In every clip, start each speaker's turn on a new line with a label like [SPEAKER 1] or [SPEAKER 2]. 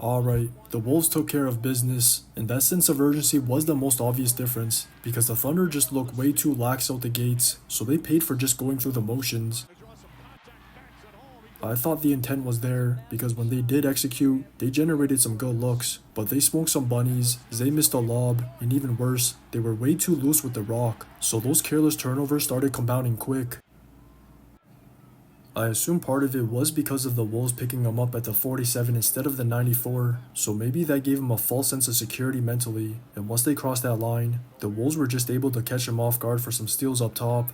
[SPEAKER 1] Alright, the Wolves took care of business, and that sense of urgency was the most obvious difference, because the Thunder just looked way too lax out the gates, so they paid for just going through the motions. I thought the intent was there, because when they did execute, they generated some good looks, but they smoked some bunnies, Zay missed a lob, and even worse, they were way too loose with the rock, so those careless turnovers started compounding quick. I assume part of it was because of the Wolves picking him up at the 47 instead of the 94, so maybe that gave him a false sense of security mentally, and once they crossed that line, the Wolves were just able to catch him off guard for some steals up top.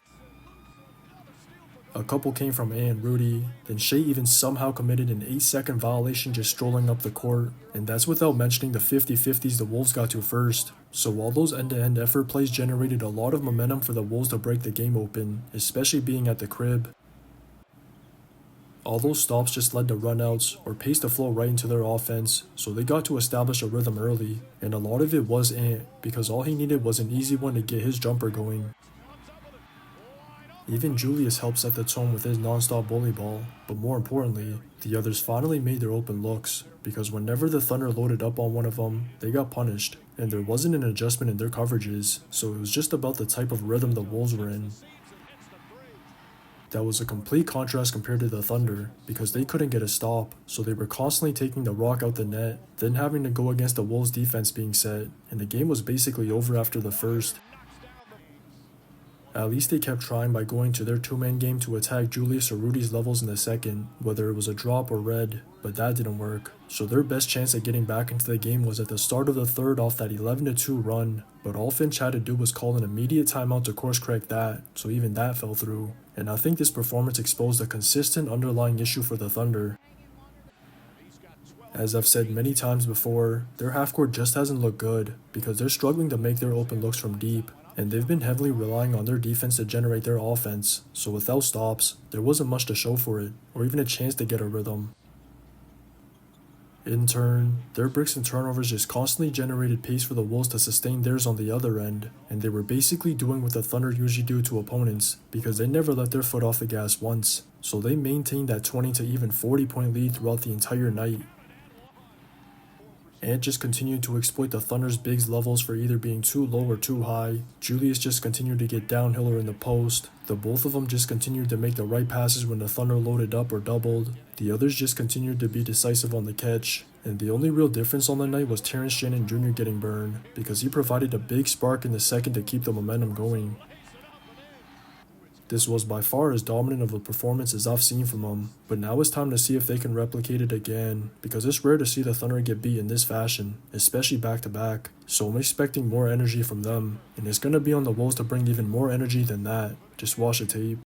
[SPEAKER 1] A couple came from A and Rudy, then Shea even somehow committed an 8-second violation just strolling up the court, and that's without mentioning the 50-50s the Wolves got to first. So while those end-to-end effort plays generated a lot of momentum for the Wolves to break the game open, especially being at the crib, all those stops just led to runouts or paced the flow right into their offense, so they got to establish a rhythm early, and a lot of it was Ant, because all he needed was an easy one to get his jumper going. Even Julius helped set the tone with his non-stop bully ball, but more importantly, the others finally made their open looks, because whenever the Thunder loaded up on one of them, they got punished, and there wasn't an adjustment in their coverages, so it was just about the type of rhythm the Wolves were in. That was a complete contrast compared to the Thunder, because they couldn't get a stop, so they were constantly taking the rock out the net, then having to go against the Wolves' defense being set, and the game was basically over after the first. At least they kept trying by going to their two-man game to attack Julius or Rudy's levels in the second, whether it was a drop or red, but that didn't work. So their best chance at getting back into the game was at the start of the third off that 11-2 run, but all Finch had to do was call an immediate timeout to course correct that, so even that fell through. And I think this performance exposed a consistent underlying issue for the Thunder. As I've said many times before, their half-court just hasn't looked good, because they're struggling to make their open looks from deep, and they've been heavily relying on their defense to generate their offense, so without stops, there wasn't much to show for it, or even a chance to get a rhythm. In turn, their bricks and turnovers just constantly generated pace for the Wolves to sustain theirs on the other end, and they were basically doing what the Thunder usually do to opponents, because they never let their foot off the gas once, so they maintained that 20 to even 40-point lead throughout the entire night. Ant just continued to exploit the Thunder's bigs levels for either being too low or too high. Julius just continued to get downhill or in the post. The both of them just continued to make the right passes when the Thunder loaded up or doubled. The others just continued to be decisive on the catch. And the only real difference on the night was Terrence Shannon Jr. getting burned, because he provided a big spark in the second to keep the momentum going. This was by far as dominant of a performance as I've seen from them, but now it's time to see if they can replicate it again, because it's rare to see the Thunder get beat in this fashion, especially back-to-back, so I'm expecting more energy from them, and it's going to be on the Wolves to bring even more energy than that. Just watch the tape.